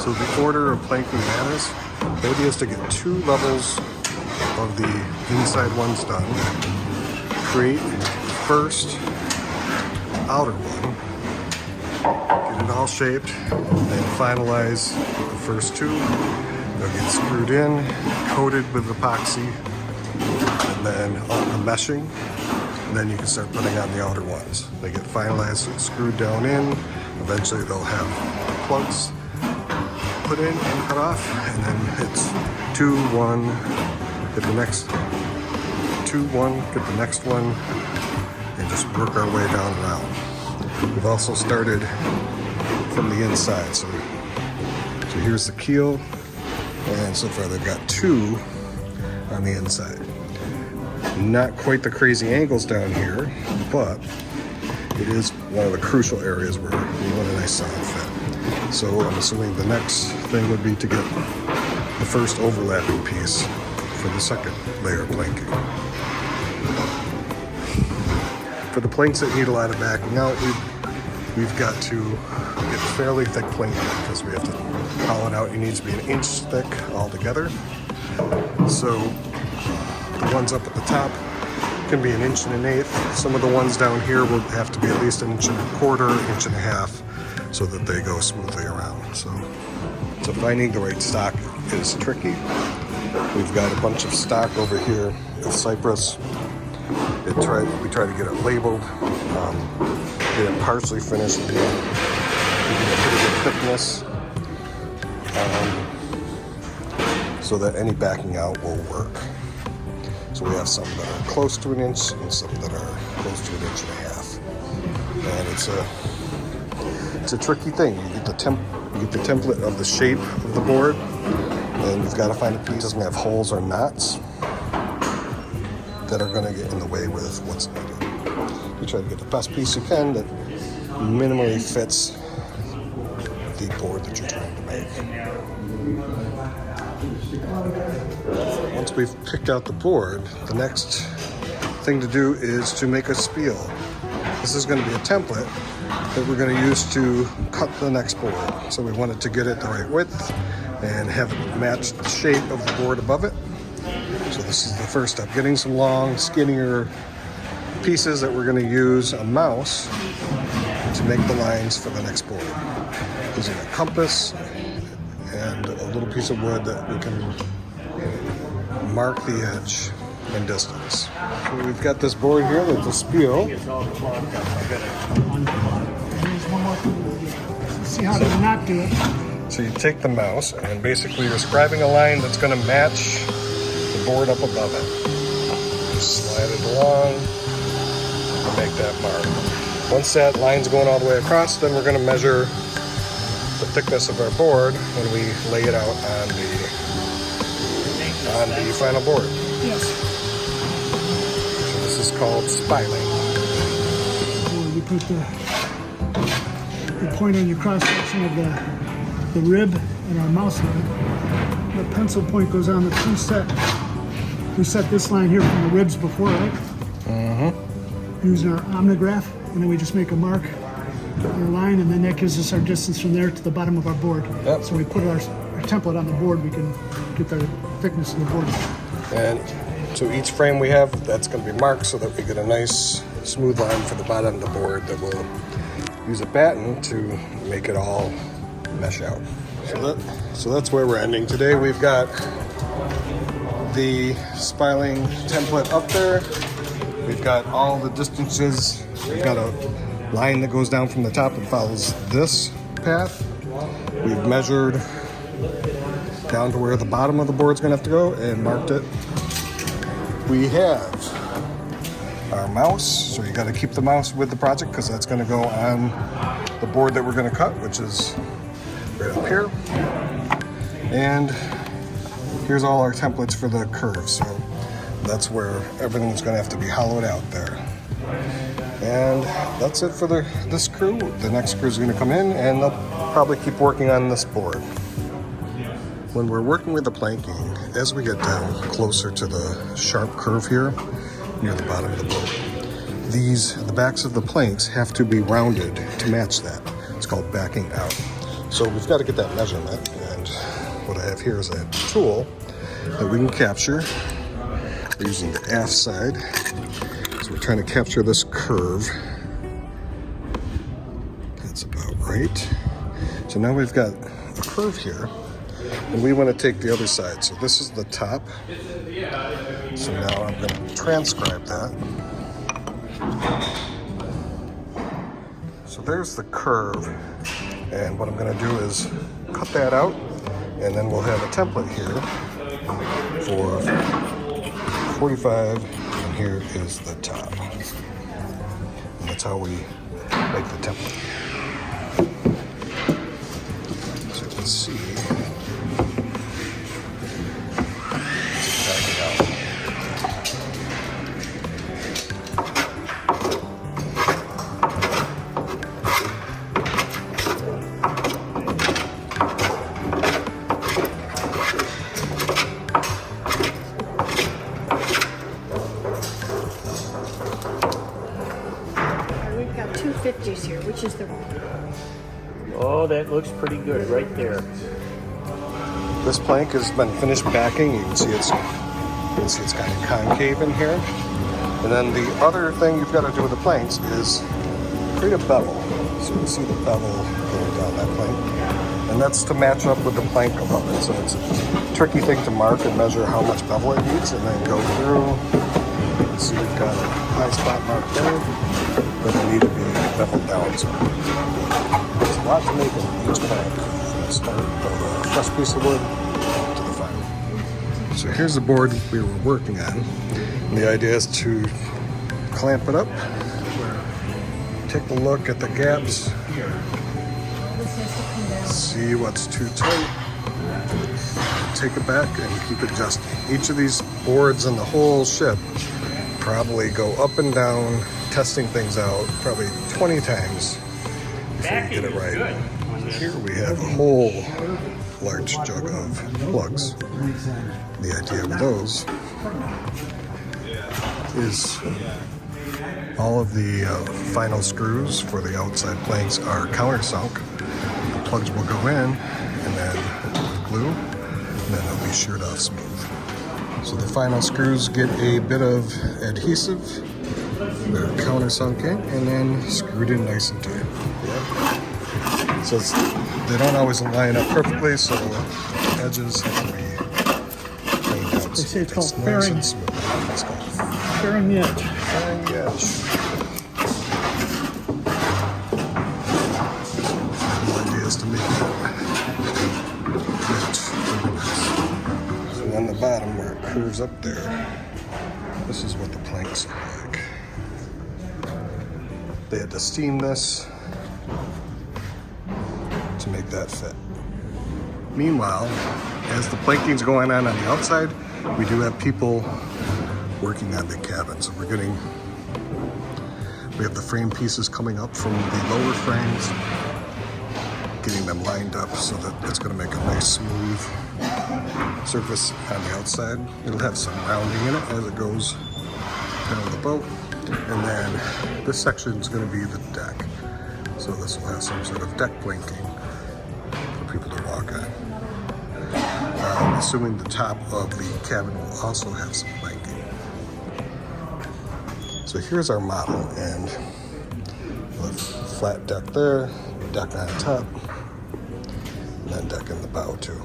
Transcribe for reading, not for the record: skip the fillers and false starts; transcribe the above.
So the order of planking matters. The idea is to get 2 levels of the inside ones done. Create the first outer one. Get it all shaped. And finalize the first 2. They'll get screwed in, coated with epoxy, and then on the meshing. And then you can start putting on the outer ones. They get finalized, screwed down in. Eventually they'll have plugs put in and cut off, and then it's 2, 1, get the next 2, 1, get the next one, and just work our way down and out. We've also started from the inside, so here's the keel, and so far they've got 2 on the inside. Not quite the crazy angles down here, but it is one of the crucial areas where we want a nice solid fit. So I'm assuming the next thing would be to get the first overlapping piece for the second layer of planking. For the planks that need a lot of backing out, we've got to get fairly thick planking because we have to hollow it out. It needs to be 1 inch thick altogether. So the ones up at the top can be 1 1/8 inches. Some of the ones down here will have to be at least 1 1/4 inches, 1.5 inches, so that they go smoothly around. So finding the right stock is tricky. We've got a bunch of stock over here at Cypress. We try to get it labeled, get it partially finished, and get a pretty good thickness, so that any backing out will work. So we have some that are close to 1 inch and some that are close to 1.5 inches. And it's a tricky thing. You get the template of the shape of the board, and you've got to find a piece that doesn't have holes or knots that are going to get in the way with what's needed. You try to get the best piece you can that minimally fits the board that you're trying to make. Once we've picked out the board, the next thing to do is to make a spiel. This is going to be a template that we're going to use to cut the next board. So we wanted to get it the right width and have it match the shape of the board above it. So this is the first step, getting some long, skinnier pieces that we're going to use a mouse to make the lines for the next board. Using a compass and a little piece of wood that we can mark the edge and distance. So we've got this board here with the spiel. See how to not do it. So you take the mouse and basically you're scribing a line that's going to match the board up above it. Just slide it along and make that mark. Once that line's going all the way across, then we're going to measure the thickness of our board when we lay it out on the final board. Yes. So this is called spiling. You put the point on your cross section of the rib and our mouse line. The pencil point goes on the preset. We set this line here from the ribs before, right? Mm-hmm. Using our omnigraph, and then we just make a mark, our line, and then that gives us our distance from there to the bottom of our board. Yep. So we put our template on the board, we can get the thickness of the board. And so each frame we have, that's going to be marked so that we get a nice smooth line for the bottom of the board that will use a batten to make it all mesh out. So that's where we're ending today. We've got the spiling template up there. We've got all the distances. We've got a line that goes down from the top and follows this path. We've measured down to where the bottom of the board's gonna have to go and marked it. We have our mouse, so you gotta keep the mouse with the project because that's gonna go on the board that we're gonna cut, which is right up here. And here's all our templates for the curve. So that's where everything's gonna have to be hollowed out there. And that's it for this screw. The next screw is gonna come in and they'll probably keep working on this board. When we're working with the planking, as we get down closer to the sharp curve here, near the bottom of the board, the backs of the planks have to be rounded to match that. It's called backing out. So we've got to get that measurement, and what I have here is a tool that we can capture using the aft side. So we're trying to capture this curve. That's about right. So now we've got a curve here, and we want to take the other side. So this is the top. So now I'm going to transcribe that. So there's the curve, and what I'm going to do is cut that out, and then we'll have a template here for 45, and here is the top. And that's how we make the template. So you can see. Let's back it out. We've got two 50s here. Which is the Oh, that looks pretty good right there. This plank has been finished backing. You can see it's kind of concave in here. And then the other thing you've got to do with the planks is create a bevel. So you can see the bevel going down that plank. And that's to match up with the plank above it. So it's a tricky thing to mark and measure how much bevel it needs, and then go through. You can see we've got a high spot mark there, but they need to be beveled down. So there's a lot to make in each plank. From the start of a fresh piece of wood to the final. So here's the board we were working on. And the idea is to clamp it up, take a look at the gaps, see what's too tight, take it back and keep adjusting. Each of these boards in the whole ship probably go up and down, testing things out probably 20 times before you get it right. Here we have a whole large jug of plugs. The idea with those is all of the final screws for the outside planks are countersunk. The plugs will go in and then with glue, and then it'll be sheared off smooth. So the final screws get a bit of adhesive. They're countersunk in and then screwed in nice and tight. So they don't always line up perfectly, so the edges have to be cleaned out. They say it's called nice fairing. and smooth. It's called fairing the edge. fairing the edge. The idea is to make it fit. So on the bottom where it curves up there, this is what the planks look like. They had to steam this to make that fit. Meanwhile, as the planking's going on the outside, we do have people working on the cabin. So we have the frame pieces coming up from the lower frames, getting them lined up so that it's going to make a nice smooth surface on the outside. It'll have some rounding in it as it goes down the boat. And then this section is going to be the deck. So this will have some sort of deck planking for people to walk on. Assuming the top of the cabin will also have some planking. So here's our model, and we'll have flat deck there, deck on top, and then deck in the bow too.